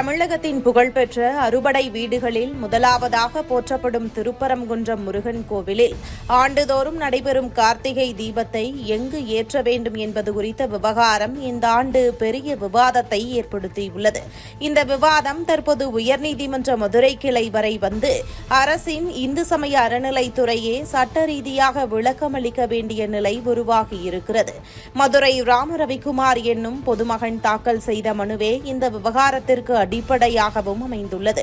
தமிழகத்தின் புகழ்பெற்ற அறுபடை வீடுகளில் முதலாவதாக போற்றப்படும் திருப்பரங்குன்றம் முருகன் கோவிலில் ஆண்டுதோறும் நடைபெறும் கார்த்திகை தீபத்தை எங்கு ஏற்ற வேண்டும் என்பது குறித்த விவகாரம் இந்த ஆண்டு பெரிய விவாதத்தை ஏற்படுத்தியுள்ளது. இந்த விவாதம் தற்போது உயர்நீதிமன்ற மதுரை கிளை வரை வந்து அரசின் இந்து சமய அறநிலைத்துறையே சட்ட ரீதியாக விளக்கமளிக்க வேண்டிய நிலை உருவாகியிருக்கிறது. மதுரை ராம ரவிக்குமார் என்னும் பொதுமகன் தாக்கல் செய்த மனுவே இந்த விவகாரத்திற்கு அடிப்படையாகவும் அமைந்துள்ளது.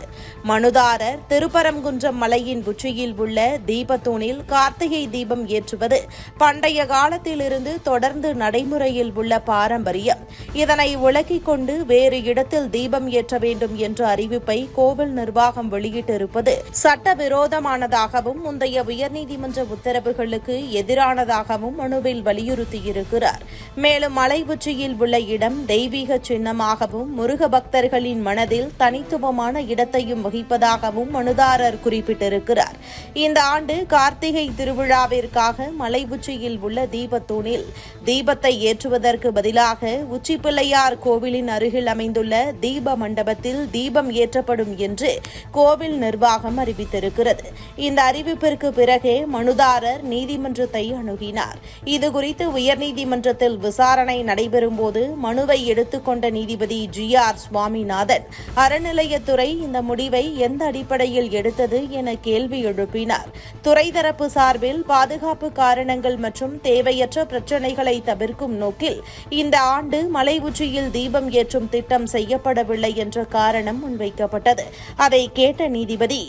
மனுதாரர் திருப்பரங்குன்றம் மலையின் உச்சியில் உள்ள தீபத்தூணில் கார்த்திகை தீபம் ஏற்றுவது பண்டைய காலத்திலிருந்து தொடர்ந்து நடைமுறையில் உள்ள பாரம்பரியம். இதனை விலக்கிக் கொண்டு வேறு இடத்தில் தீபம் ஏற்ற வேண்டும் என்ற அறிவிப்பை கோவில் நிர்வாகம் வெளியிட்டிருப்பது சட்டவிரோதமானதாகவும் முந்தைய உயர்நீதிமன்ற உத்தரவுகளுக்கு எதிரானதாகவும் மனுவில் வலியுறுத்தியிருக்கிறார். மேலும் மலை உச்சியில் உள்ள இடம் தெய்வீக சின்னமாகவும் முருக பக்தர்களின் மனதில் தனித்துவமான இடத்தையும் வகிப்பதாகவும் மனுதாரர் குறிப்பிட்டிருக்கிறார். இந்த ஆண்டு கார்த்திகை திருவிழாவிற்காக மலை உச்சியில் உள்ள தீபத்தூணில் தீபத்தை ஏற்றுவதற்கு பதிலாக உச்சிப்பிள்ளையார் கோவிலின் அருகில் அமைந்துள்ள தீப மண்டபத்தில் தீபம் ஏற்றப்படும் என்று கோவில் நிர்வாகம் அறிவித்திருக்கிறது. இந்த அறிவிப்பிற்கு பிறகே மனுதாரர் நீதிமன்றத்தை அணுகினார். இதுகுறித்து உயர்நீதிமன்றத்தில் விசாரணை நடைபெறும்போது மனுவை எடுத்துக்கொண்ட நீதிபதி GR சுவாமிநாதன் அறநிலையத்துறை இந்த முடிவை எந்த அடிப்படையில் எடுத்தது என கேள்வி எழுப்பினார். துறை தரப்பு சார்பில் பாதுகாப்பு காரணங்கள் மற்றும் தேவையற்ற பிரச்சினைகளை தவிர்க்கும் நோக்கில் இந்த ஆண்டு மலை உச்சியில் தீபம் ஏற்றும் திட்டம் செய்யப்படவில்லை என்ற காரணம் முன்வைக்கப்பட்டது. அதை கேட்ட நீதிபதி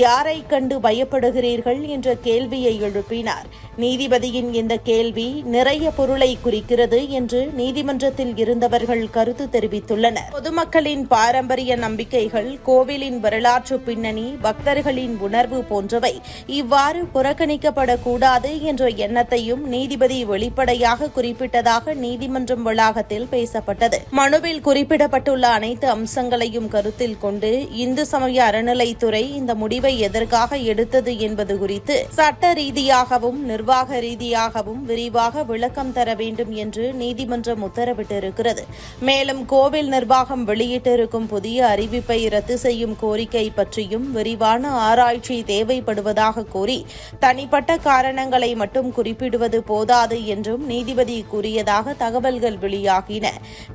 யாரை கண்டு பயப்படுகிறீர்கள் என்ற கேள்வியை எழுப்பினார். நீதிபதியின் இந்த கேள்வி நிறைய பொருளை குறிக்கிறது என்று நீதிமன்றத்தில் இருந்தவர்கள் கருத்து தெரிவித்துள்ளனர். பொதுமக்களின் பாரம்பரிய நம்பிக்கைகள், கோவிலின் வரலாற்று பின்னணி, பக்தர்களின் உணர்வு போன்றவை இவ்வாறு புறக்கணிக்கப்படக்கூடாது என்ற எண்ணத்தையும் நீதிபதி வெளிப்படையாக குறிப்பிட்டதாக நீதிமன்றம் வளாகத்தில் பேசப்பட்டது. மனுவில் குறிப்பிடப்பட்டுள்ள அனைத்து அம்சங்களையும் கருத்தில் கொண்டு இந்து சமய அறநிலைத்துறை இந்த முடிவை எதற்காக எடுத்தது என்பது குறித்து சட்ட ரீதியாகவும் நிர்வாக ரீதியாகவும் விரிவாக விளக்கம் தர வேண்டும் என்று நீதிமன்றம் உத்தரவிட்டிருக்கிறது. மேலும் கோவில் நிர்வாகம் வெளியிட்டிருக்கும் புதிய அறிவிப்பை ரத்து செய்யும் கோரிக்கை பற்றியும் விரிவான ஆராய்ச்சி தேவைப்படுவதாக கூறி தனிப்பட்ட காரணங்களை மட்டும் குறிப்பிடுவது போதாது என்றும் நீதிபதி கூறியதாக தகவல்கள் வெளியாகின.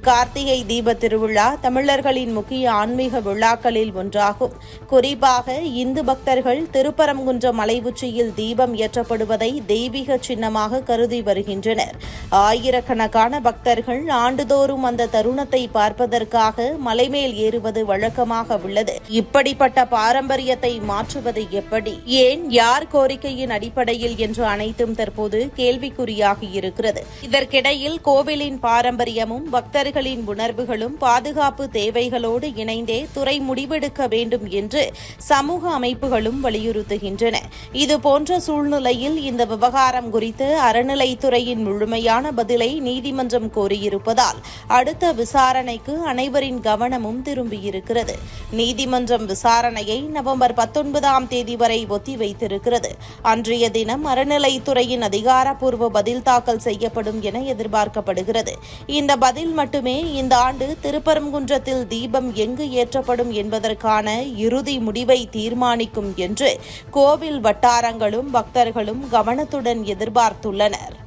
கார்த்திகை தீப திருவிழா தமிழர்களின் முக்கிய ஆன்மீக விழாக்களில் ஒன்றாகும். குறிப்பாக இந்து பக்தர்கள் திருப்பரங்குன்றம் மலை உச்சியில் தீபம் ஏற்றப்படுவதை தெய்வீக சின்னமாக கருதி வருகின்றனர். ஆயிரக்கணக்கான பக்தர்கள் ஆண்டுதோறும் அந்த தருணத்தை பார்ப்பதற்காக மலைமேல் ஏறுவது வழக்கமாக உள்ளது. இப்படிப்பட்ட பாரம்பரியத்தை மாற்றுவது எப்படி, ஏன், யார் கோரிக்கையின் அடிப்படையில் என்று அனைத்தும் தற்போது கேள்விக்குறியாகி இருக்கிறது. இதற்கிடையில் கோவிலின் பாரம்பரியமும் பக்தர்களின் உணர்வுகளும் பாதுகாப்பு தேவைகளோடு இணைந்தே துறை முடிவெடுக்க வேண்டும் என்று சமூக அமைப்புகளும் வலியுறுத்துகின்றன. இதுபோன்ற சூழ்நிலையில் இந்த விவகாரம் குறித்து அறநிலைத்துறையின் முழுமையான பதிலை நீதிமன்றம் கோரியிருப்பதால் அடுத்த விசாரணைக்கு அனைவரின் கவனமும் திரும்பியிருக்கிறது. நீதிமன்றம் விசாரணையை நவம்பர் 19ஆம் தேதி வரை ஒத்திவைத்திருக்கிறது. அன்றைய தினம் அறநிலைத்துறையின் அதிகாரப்பூர்வ பதில் தாக்கல் செய்யப்படும் என எதிர்பார்க்கப்படுகிறது. இந்த பதில் மட்டுமே இந்த ஆண்டு திருப்பரங்குன்றத்தில் தீபம் எங்கு ஏற்றப்படும் என்பதற்கான இறுதி முடிவை தீர்மானிக்கும் என்று கோவில் வட்டாரங்களும் பக்தர்களும் கவனத்துடன் எதிர்பார்த்துள்ளனர்.